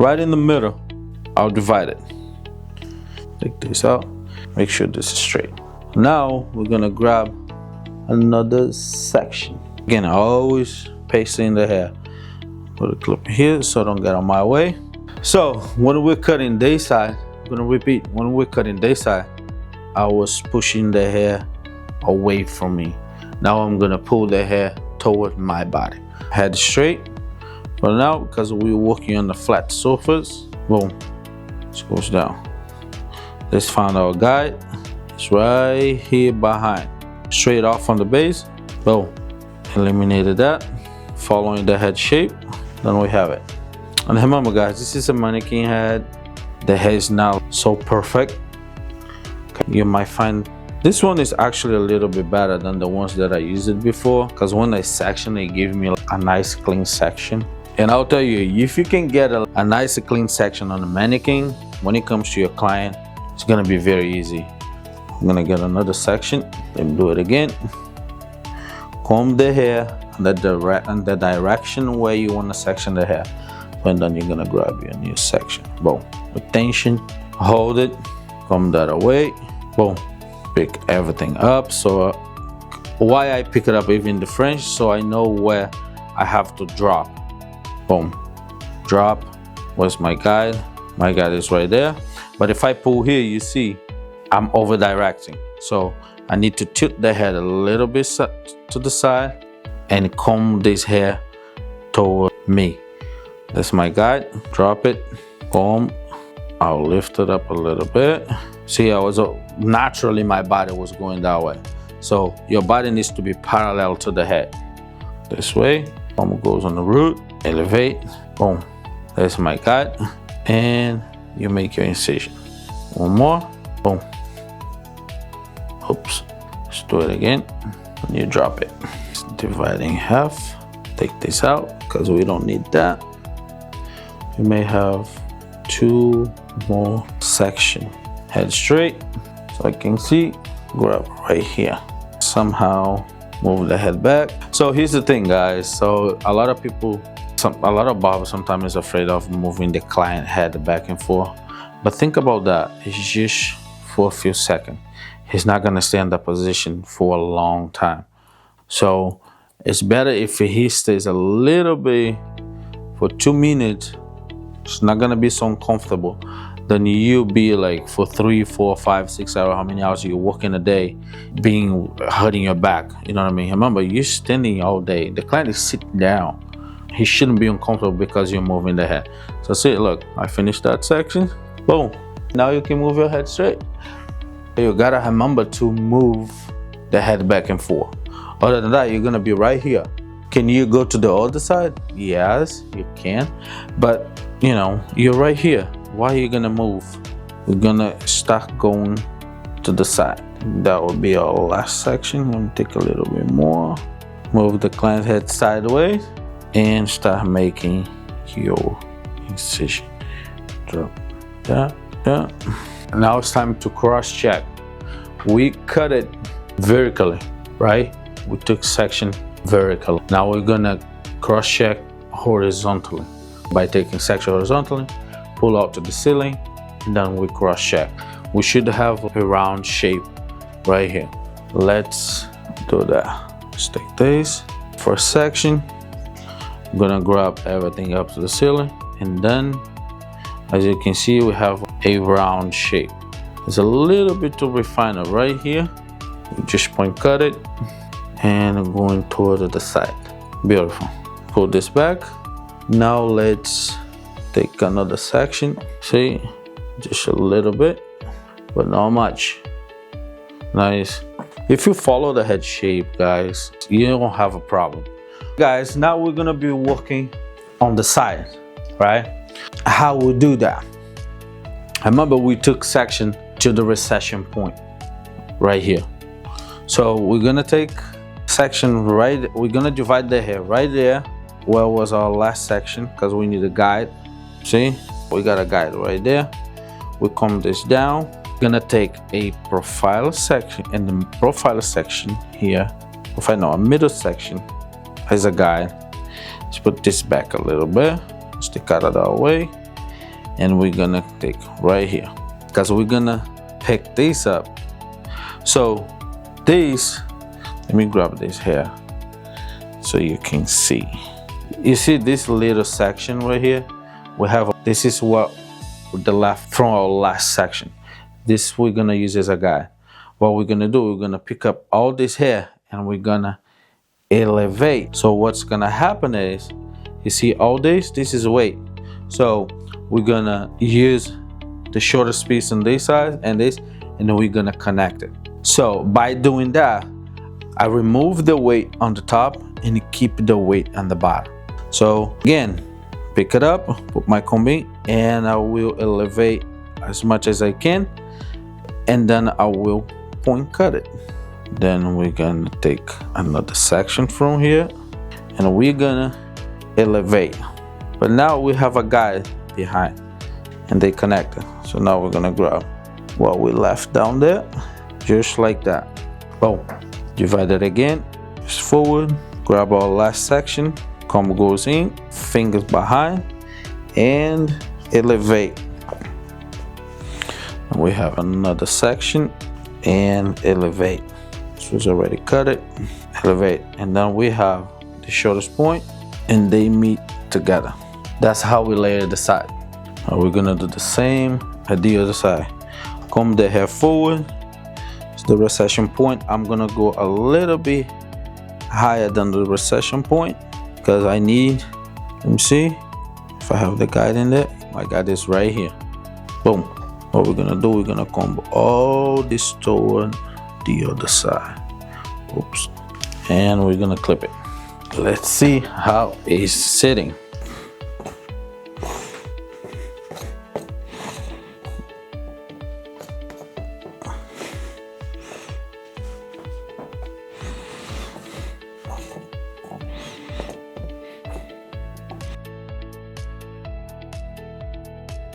right in the middle, I'll divide it. Take this out, make sure this is straight. Now we're gonna grab another section. Again, I always paste in the hair. Put a clip here so I don't get on my way. So when we're cutting this side, I'm gonna repeat, when we're cutting this side, I was pushing the hair away from me. Now I'm gonna pull the hair toward my body. Head straight. But now, because we're working on the flat surface, boom, it goes down. Let's find our guide. It's right here behind. Straight off on the base, boom. Eliminated that. Following the head shape, then we have it. And remember guys, this is a mannequin head. The hair is not so perfect. You might find this one is actually a little bit better than the ones that I used before, because when I section, it gave me a nice clean section. And I'll tell you, if you can get a nice clean section on a mannequin, when it comes to your client, it's gonna be very easy. I'm gonna get another section and do it again. Comb the hair in the direction where you want to section the hair, and then you're gonna grab your new section. Boom, with tension, hold it, comb that away, boom, pick everything up. So why I pick it up even the French, so I know where I have to drop. Boom, drop. Where's my guide? My guide is right there. But if I pull here, you see I'm over directing, so I need to tilt the head a little bit to the side and comb this hair toward me. That's my guide. Drop it, comb. I'll lift it up a little bit. See, I was naturally my body was going that way, so your body needs to be parallel to the head. This way, comb goes on the root, elevate, boom. That's my guide, and you make your incision. One more, boom. Oops, let's do it again. And you drop it. Divide in half. Take this out because we don't need that. You may have two more sections. Head straight, so I can see. Grab right here. Somehow move the head back. So here's the thing, guys. So a lot of people, a lot of barbers sometimes is afraid of moving the client head back and forth. But think about that. It's just for a few seconds. He's not gonna stay in that position for a long time. So it's better if he stays a little bit for 2 minutes. It's not gonna be so uncomfortable. Then you be like for 3, 4, 5, 6 hours, how many hours you work in a day, hurting your back. You know what I mean? Remember, you're standing all day. The client is sitting down. He shouldn't be uncomfortable because you're moving the head. So see, look, I finished that section. Boom. Now you can move your head straight. You gotta remember to move the head back and forth. Other than that, you're gonna be right here. Can you go to the other side? Yes, you can. But you know, you're right here. Why are you gonna move? We're gonna start going to the side. That will be our last section. Let me take a little bit more. Move the client head sideways and start making your incision. Drop that, that. Now it's time to cross check. We cut it vertically, right? We took section vertically. Now we're gonna cross check horizontally. By taking section horizontally, pull out to the ceiling, and then we cross check. We should have a round shape right here. Let's do that. Let's take this first section. I'm gonna grab everything up to the ceiling, and then as you can see, we have a round shape. There's a little bit to refine it right here. We just point cut it and going toward the side. Beautiful. Pull this back. Now let's take another section. See, just a little bit, but not much. Nice. If you follow the head shape, guys, you don't have a problem. Guys, now we're gonna be working on the side, right? How we do that? Remember, we took section to the recession point right here. So we're gonna take section right, we're gonna divide the hair right there where was our last section, because we need a guide. See, we got a guide right there. We comb this down. We're gonna take a profile section, and the profile section here, a middle section as a guide. Let's put this back a little bit. Stick out of that way. and we're gonna take right here, because we're gonna pick this up. So this, let me grab this here so you can see. You see this little section right here? We have, this is what the left from our last section. This we're gonna use as a guide. What we're gonna do, we're gonna pick up all this hair and we're gonna elevate. So what's gonna happen is, you see all this is weight. So we're gonna use the shortest piece on this side and this, and then we're gonna connect it. So by doing that, I remove the weight on the top and keep the weight on the bottom. So again, pick it up, put my comb in, and I will elevate as much as I can, and then I will point cut it. Then we're gonna take another section from here and we're gonna elevate. But now we have a guide behind and they connected. So now we're gonna grab what we left down there, just like that. Boom. Divide it again, just forward, grab our last section, comb goes in, fingers behind, and elevate. And we have another section and elevate. This was already cut it, elevate, and then we have the shortest point and they meet together. That's how we layer the side. Now we're gonna do the same at the other side. Comb the hair forward. It's the recession point. I'm gonna go a little bit higher than the recession point because I need, let me see if I have the guide in there. My guide is right here. Boom. What we're gonna do, we're gonna comb all this toward the other side. Oops. And we're gonna clip it. Let's see how it's sitting.